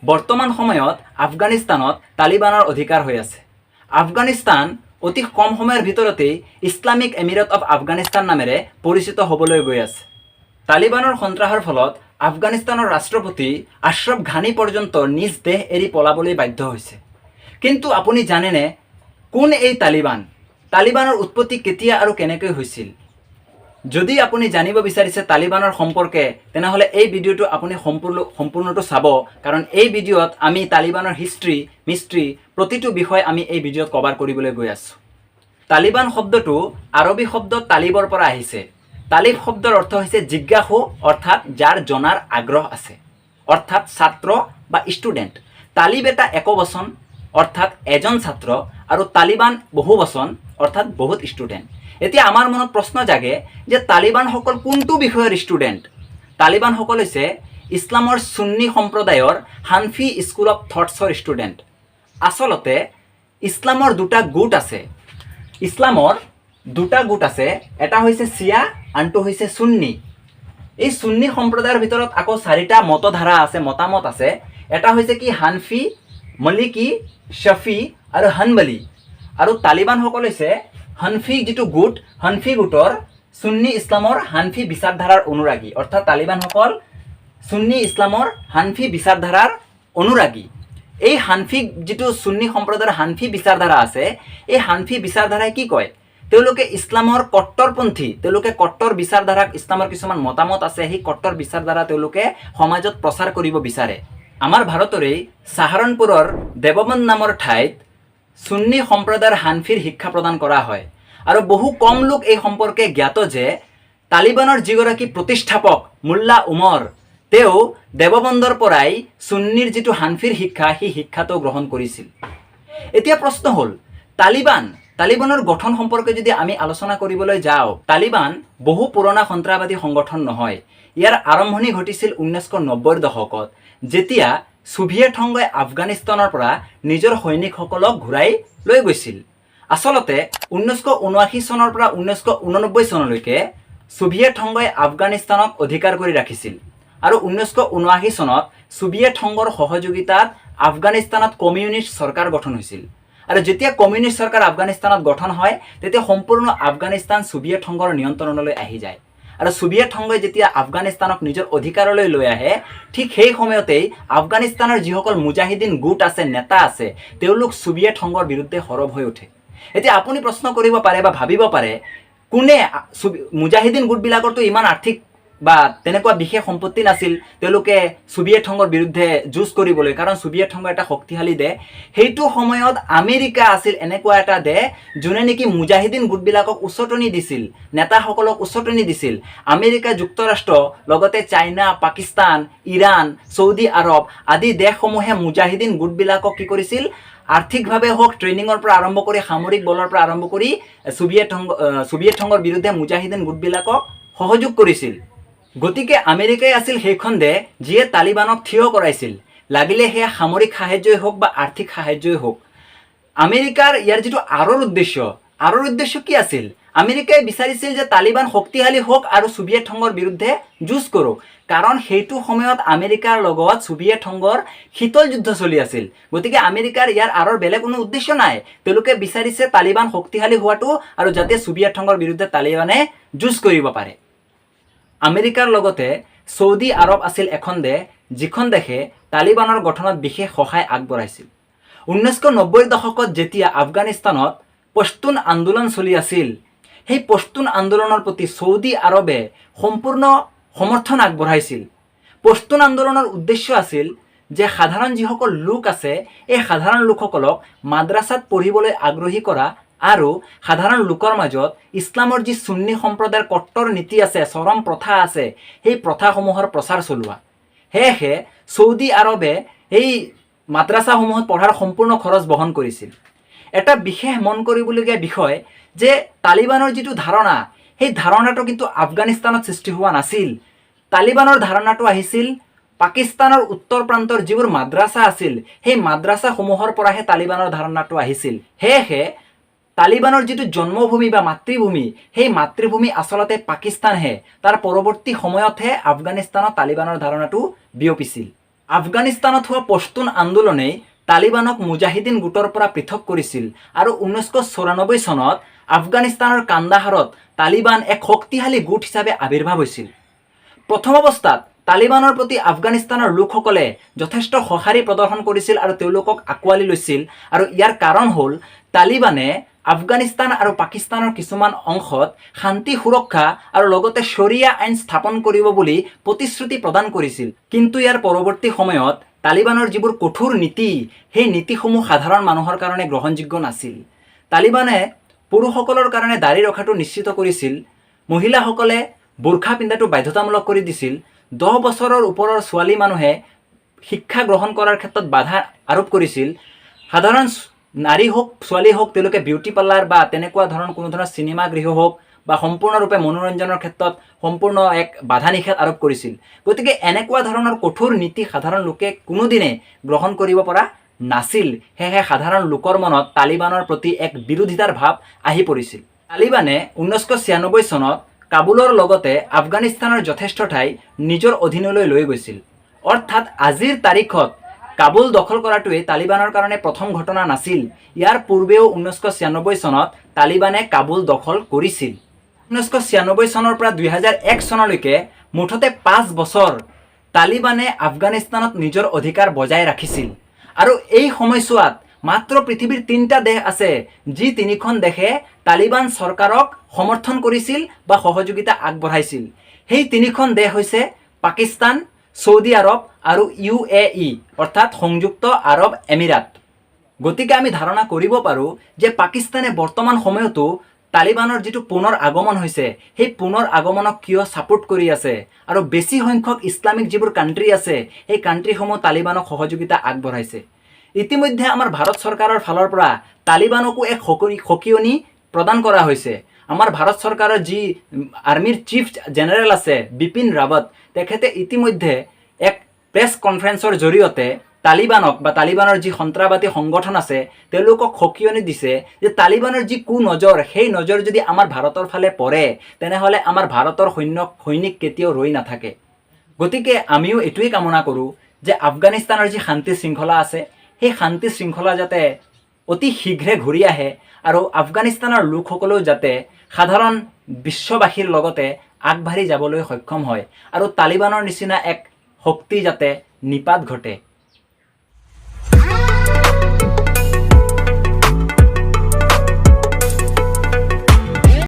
বৰ্তমান সময়ত আফগানিস্তানত তালিবানৰ অধিকাৰ হৈ আছে। আফগানিস্তান অতি কম সময়ৰ ভিতৰতেই ইছলামিক এমিৰেট অফ আফগানিস্তান নামেৰে পৰিচিত হ'বলৈ গৈ আছে। তালিবানৰ সন্ত্ৰাসৰ ফলত আফগানিস্তানৰ ৰাষ্ট্ৰপতি আশ্ৰফ ঘানী পৰ্যন্ত নিজ দেশ এৰি পলাবলৈ বাধ্য হৈছে। কিন্তু আপুনি জানেনে কোন এই তালিবান? তালিবানৰ উৎপত্তি কেতিয়া আৰু কেনেকৈ হৈছিল? যদি আপুনি জানিব বিচাৰিছে তালিবানৰ সম্পৰ্কে, তেনেহ'লে এই ভিডিঅ'টো আপুনি সম্পূৰ্ণটো চাব, কাৰণ এই ভিডিঅ'ত আমি তালিবানৰ হিষ্ট্ৰী, মিষ্ট্ৰী প্ৰতিটো বিষয় আমি এই ভিডিঅ'ত কভাৰ কৰিবলৈ গৈ আছোঁ। তালিবান শব্দটো আৰবী শব্দ তালিবৰ পৰা আহিছে। তালিব শব্দৰ অৰ্থ হৈছে জিজ্ঞাসু, অৰ্থাৎ যাৰ জনাৰ আগ্ৰহ আছে, অৰ্থাৎ ছাত্ৰ বা ষ্টুডেণ্ট। তালিব এটা একবচন, অৰ্থাৎ এজন ছাত্ৰ, আৰু তালিবান বহুবচন, অৰ্থাৎ বহুত ষ্টুডেণ্ট। এতিয়া আমাৰ মনত প্ৰশ্ন জাগে যে তালিবানসকল কোনটো বিষয়ৰ ষ্টুডেণ্ট? তালিবানসকল হৈছে ইছলামৰ সুন্নী সম্প্ৰদায়ৰ হানফি স্কুল অফ থটছৰ ষ্টুডেণ্ট। আচলতে ইছলামৰ দুটা গোট আছে। ইছলামৰ দুটা গোট আছে, এটা হৈছে চিয়া, আনটো হৈছে সুন্নী। এই সুন্নী সম্প্ৰদায়ৰ ভিতৰত আকৌ চাৰিটা মতধাৰা আছে, মতামত আছে। এটা হৈছে কি হানফি, মলিকি, শফি আৰু হানবলী। আৰু তালিবানসকল হৈছে হানফি যিটো গোট, হানফি গোটৰ সুন্নী ইছলামৰ হানফি বিচাৰধাৰাৰ অনুৰাগী, অৰ্থাৎ তালিবানসকল সুন্নী ইছলামৰ হানফি বিচাৰধাৰাৰ অনুৰাগী। এই হানফি যিটো সুন্নী সম্প্ৰদায়ৰ হানফি বিচাৰধাৰা আছে, এই হানফি বিচাৰধাৰাই কি কয়? তেওঁলোকে ইছলামৰ কট্টৰপন্থী, তেওঁলোকে কট্টৰ বিচাৰধাৰাক, ইছলামৰ কিছুমান মতামত আছে, সেই কট্টৰ বিচাৰধাৰা তেওঁলোকে সমাজত প্ৰচাৰ কৰিব বিচাৰে। আমাৰ ভাৰতৰেই সাহাৰণপুৰৰ দেৱবন্দ নামৰ ঠাইত সুন্নী সম্প্ৰদায়ৰ হানফিৰ শিক্ষা প্ৰদান কৰা হয়। আৰু বহু কম লোক এই সম্পৰ্কে জ্ঞাত যে তালিবানৰ যিগৰাকী প্ৰতিষ্ঠাপক মোল্লা উমৰ, তেওঁ দেৱবন্দৰ পৰাই সুন্নীৰ যিটো হানফিৰ শিক্ষা, সেই শিক্ষাটো গ্ৰহণ কৰিছিল। এতিয়া প্ৰশ্ন হ'ল, তালিবানৰ গঠন সম্পৰ্কে যদি আমি আলোচনা কৰিবলৈ যাওঁ, তালিবান বহু পুৰণা সন্ত্ৰাসবাদী সংগঠন নহয়। ইয়াৰ আৰম্ভণি ঘটিছিল 1990ৰ দশকত, যেতিয়া ছোভিয়েট সংঘই আফগানিস্তানৰ পৰা নিজৰ সৈনিকসকলক ঘূৰাই লৈ গৈছিল। আচলতে 1979 চনৰ পৰা 1989 চনলৈকে ছোভিয়েট সংঘই আফগানিস্তানক অধিকাৰ কৰি ৰাখিছিল। আৰু 1979 চনত ছোভিয়েট সংঘৰ সহযোগিতাত আফগানিস্তানত কমিউনিষ্ট চৰকাৰ গঠন হৈছিল। আৰু যেতিয়া কমিউনিষ্ট চৰকাৰ আফগানিস্তানত গঠন হয়, তেতিয়া সম্পূৰ্ণ আফগানিস্তান ছোভিয়েট সংঘৰ নিয়ন্ত্ৰণলৈ আহি যায়। আৰু ছোভিয়েট সংঘই যেতিয়া আফগানিস্তানক নিজৰ অধিকাৰলৈ লৈ আহে, ঠিক সেই সময়তেই আফগানিস্তানৰ যিসকল মুজাহিদিন গোট আছে, নেতা আছে, তেওঁলোক ছোভিয়েট সংঘৰ বিৰুদ্ধে সৰব হৈ উঠে। এতিয়া আপুনি প্ৰশ্ন কৰিব পাৰে বা ভাবিব পাৰে, কোনে মুজাহিদিন গোটবিলাকৰতো ইমান আৰ্থিক বা তেনেকুৱা বিশেষ সম্পত্তি নাছিল তেওঁলোকে ছোভিয়েট সংঘৰ বিৰুদ্ধে যুঁজ কৰিবলৈ, কাৰণ ছোভিয়েট সংঘ এটা শক্তিশালী দেশ। সেইটো সময়ত আমেৰিকা আছিল এনেকুৱা এটা দেশ যোনে নেকি মুজাহিদিন গোটবিলাকক উচতনি দিছিল, নেতাসকলক উচতনি দিছিল। আমেৰিকা যুক্তৰাষ্ট্ৰ, লগতে চাইনা, পাকিস্তান, ইৰাণ, চৌদি আৰৱ আদি দেশসমূহে মুজাহিদিন গোটবিলাকক কি কৰিছিল? আৰ্থিকভাৱে হওক, ট্ৰেইনিঙৰ পৰা আৰম্ভ কৰি, সামৰিক বলৰ পৰা আৰম্ভ কৰি ছোভিয়েট সংঘৰ বিৰুদ্ধে মুজাহিদিন গোটবিলাকক সহযোগ কৰিছিল। গতিকে আমেৰিকাই আছিল সেইখন দেশ যিয়ে তালিবানক থিয় কৰাইছিল, লাগিলে সেয়া সামৰিক সাহায্যই হওক বা আৰ্থিক সাহায্যই হওক। আমেৰিকাৰ ইয়াৰ যিটো আঁৰৰ উদ্দেশ্য কি আছিল? আমেৰিকাই বিচাৰিছিল যে তালিবান শক্তিশালী হওক আৰু ছোভিয়েট সংঘৰ বিৰুদ্ধে যুঁজ কৰক, কাৰণ সেইটো সময়ত আমেৰিকাৰ লগত ছোভিয়েট সংঘৰ শীতল যুদ্ধ চলি আছিল। গতিকে আমেৰিকাৰ ইয়াৰ আঁৰৰ বেলেগ কোনো উদ্দেশ্য নাই। তেওঁলোকে বিচাৰিছে তালিবান শক্তিশালী হোৱাটো আৰু যাতে ছোভিয়েট সংঘৰ বিৰুদ্ধে তালিবানে যুঁজ কৰিব পাৰে। আমেৰিকাৰ লগতে চৌদি আৰৱ আছিল এখন দেশ, যিখন দেশে তালিবানৰ গঠনত বিশেষ সহায় আগবঢ়াইছিল। 1990ৰ দশকত যেতিয়া আফগানিস্তানত পশ্তুন আন্দোলন চলি আছিল, সেই পশ্তুন আন্দোলনৰ প্ৰতি চৌদি আৰবে সম্পূৰ্ণ সমৰ্থন আগবঢ়াইছিল। পশ্তুন আন্দোলনৰ উদ্দেশ্য আছিল যে সাধাৰণ যিসকল লোক আছে, এই সাধাৰণ লোকসকলক মাদ্ৰাছাত পঢ়িবলৈ আগ্ৰহী কৰা আৰু সাধাৰণ লোকৰ মাজত ইছলামৰ যি সুন্নী সম্প্ৰদায়ৰ কট্টৰ নীতি আছে, চৰম প্ৰথা আছে, সেই প্ৰথাসমূহৰ প্ৰচাৰ চলোৱা। সেয়েহে চৌদি আৰবে এই মাদ্ৰাছাসমূহত পঢ়াৰ সম্পূৰ্ণ খৰচ বহন কৰিছিল। এটা বিশেষ মন কৰিবলগীয়া বিষয় যে তালিবানৰ যিটো ধাৰণা, সেই ধাৰণাটো কিন্তু আফগানিস্তানত সৃষ্টি হোৱা নাছিল। তালিবানৰ ধাৰণাটো আহিছিল পাকিস্তানৰ উত্তৰ প্ৰান্তৰ যিবোৰ মাদ্ৰাছা আছিল, সেই মাদ্ৰাছাসমূহৰ পৰাহে তালিবানৰ ধাৰণাটো আহিছিল। সেয়েহে তালিবানৰ যিটো জন্মভূমি বা মাতৃভূমি, সেই মাতৃভূমি আচলতে পাকিস্তানহে। তাৰ পৰৱৰ্তী সময়তহে আফগানিস্তানত তালিবানৰ ধাৰণাটো বিয়পিছিল। আফগানিস্তানত হোৱা পশ্তুন আন্দোলনেই তালিবানক মুজাহিদিন গোটৰ পৰা পৃথক কৰিছিল আৰু 1994 চনত আফগানিস্তানৰ কান্দাহাৰত তালিবান এক শক্তিশালী গোট হিচাপে আবিৰ্ভাৱ হৈছিল। প্ৰথম অৱস্থাত তালিবানৰ প্ৰতি আফগানিস্তানৰ লোকসকলে যথেষ্ট সঁহাৰি প্ৰদৰ্শন কৰিছিল আৰু তেওঁলোকক আঁকোৱালি লৈছিল, আৰু ইয়াৰ কাৰণ হ'ল তালিবানে আফগানিস্তান আৰু পাকিস্তানৰ কিছুমান অংশত শান্তি সুৰক্ষা আৰু লগতে শৰিয়া আইন স্থাপন কৰিব বুলি প্ৰতিশ্ৰুতি প্ৰদান কৰিছিল। কিন্তু ইয়াৰ পৰৱৰ্তী সময়ত তালিবানৰ যিবোৰ কঠোৰ নীতি, সেই নীতিসমূহ সাধাৰণ মানুহৰ কাৰণে গ্ৰহণযোগ্য নাছিল। তালিবানে পুৰুষসকলৰ কাৰণে দাড়ি ৰখাটো নিশ্চিত কৰিছিল, মহিলাসকলে বোৰখা পিন্ধাটো বাধ্যতামূলক কৰি দিছিল, 10 বছৰৰ ওপৰৰ ছোৱালী মানুহে শিক্ষা গ্ৰহণ কৰাৰ ক্ষেত্ৰত বাধা আৰোপ কৰিছিল। সাধাৰণ নাৰী হওক ছোৱালী হওক তেওঁলোকে বিউটি পাৰ্লাৰ বা তেনেকুৱা ধৰণৰ কোনো ধৰণৰ চিনেমা গৃহ হওক বা সম্পূৰ্ণৰূপে মনোৰঞ্জনৰ ক্ষেত্ৰত সম্পূৰ্ণ এক বাধা নিষেধ আৰোপ কৰিছিল। গতিকে এনেকুৱা ধৰণৰ কঠোৰ নীতি সাধাৰণ লোকে কোনোদিনে গ্ৰহণ কৰিব পৰা নাছিল। সেয়েহে সাধাৰণ লোকৰ মনত তালিবানৰ প্ৰতি এক বিৰোধিতাৰ ভাৱ আহি পৰিছিল। তালিবানে 1996 চনত কাবুলৰ লগতে আফগানিস্তানৰ যথেষ্ট ঠাই নিজৰ অধীনলৈ লৈ গৈছিল। অৰ্থাৎ আজিৰ তাৰিখত কাবুল দখল কৰাটোৱেই তালিবানৰ কাৰণে প্ৰথম ঘটনা নাছিল। ইয়াৰ পূৰ্বেও 1996 চনত তালিবানে কাবুল দখল কৰিছিল। 1996 চনৰ পৰা 2001 চনলৈকে মুঠতে 5 বছৰ তালিবানে আফগানিস্তানত নিজৰ অধিকাৰ বজাই ৰাখিছিল। আৰু এই সময়ছোৱাত মাত্ৰ পৃথিৱীৰ 3টা দেশ আছে যি 3খন দেশে তালিবান চৰকাৰক সমৰ্থন কৰিছিল বা সহযোগিতা আগবঢ়াইছিল। সেই 3খন দেশ হৈছে পাকিস্তান, সৌদি আৰব আৰু UAE অৰ্থাৎ সংযুক্ত আৰব এমিৰাত। গতিকে আমি ধাৰণা কৰিব পাৰোঁ যে পাকিস্তানে বৰ্তমান সময়তো তালিবানৰ যিটো পুনৰ আগমন হৈছে সেই পুনৰ আগমনক কিয় ছাপোৰ্ট কৰি আছে, আৰু বেছি সংখ্যক ইছলামিক যিবোৰ কাণ্ট্ৰি আছে সেই কাণ্ট্ৰিসমূহ তালিবানক সহযোগিতা আগবঢ়াইছে। ইতিমধ্যে আমাৰ ভাৰত চৰকাৰৰ ফালৰ পৰা তালিবানকো এক সকিয়নি প্ৰদান কৰা হৈছে। আমাৰ ভাৰত চৰকাৰৰ যি আৰ্মিৰ চিফ জেনেৰেল আছে বিপিন ৰাৱত, তেখেতে ইতিমধ্যে এক প্ৰেছ কনফাৰেন্সৰ জৰিয়তে তালিবানক বা তালিবানৰ যি সন্ত্ৰাসবাদী সংগঠন আছে তেওঁলোকক সকিয়নি দিছে যে তালিবানৰ যি কুনজৰ সেই নজৰ যদি আমাৰ ভাৰতৰ ফালে পৰে তেনেহ'লে আমাৰ ভাৰতৰ সৈনিক কেতিয়াও ৰৈ নাথাকে। গতিকে আমিও এইটোৱেই কামনা কৰোঁ যে আফগানিস্তানৰ যি শান্তি শৃংখলা আছে সেই শান্তি শৃংখলা যাতে অতি শীঘ্ৰে ঘূৰি আহে আৰু আফগানিস্তানৰ লোকসকলেও যাতে সাধাৰণ বিশ্ববাসীৰ লগতে আগবাঢ়ি যাবলৈ সক্ষম হয় আৰু তালিবানৰ নিচিনা এক শক্তি যাতে নিপাত ঘটে।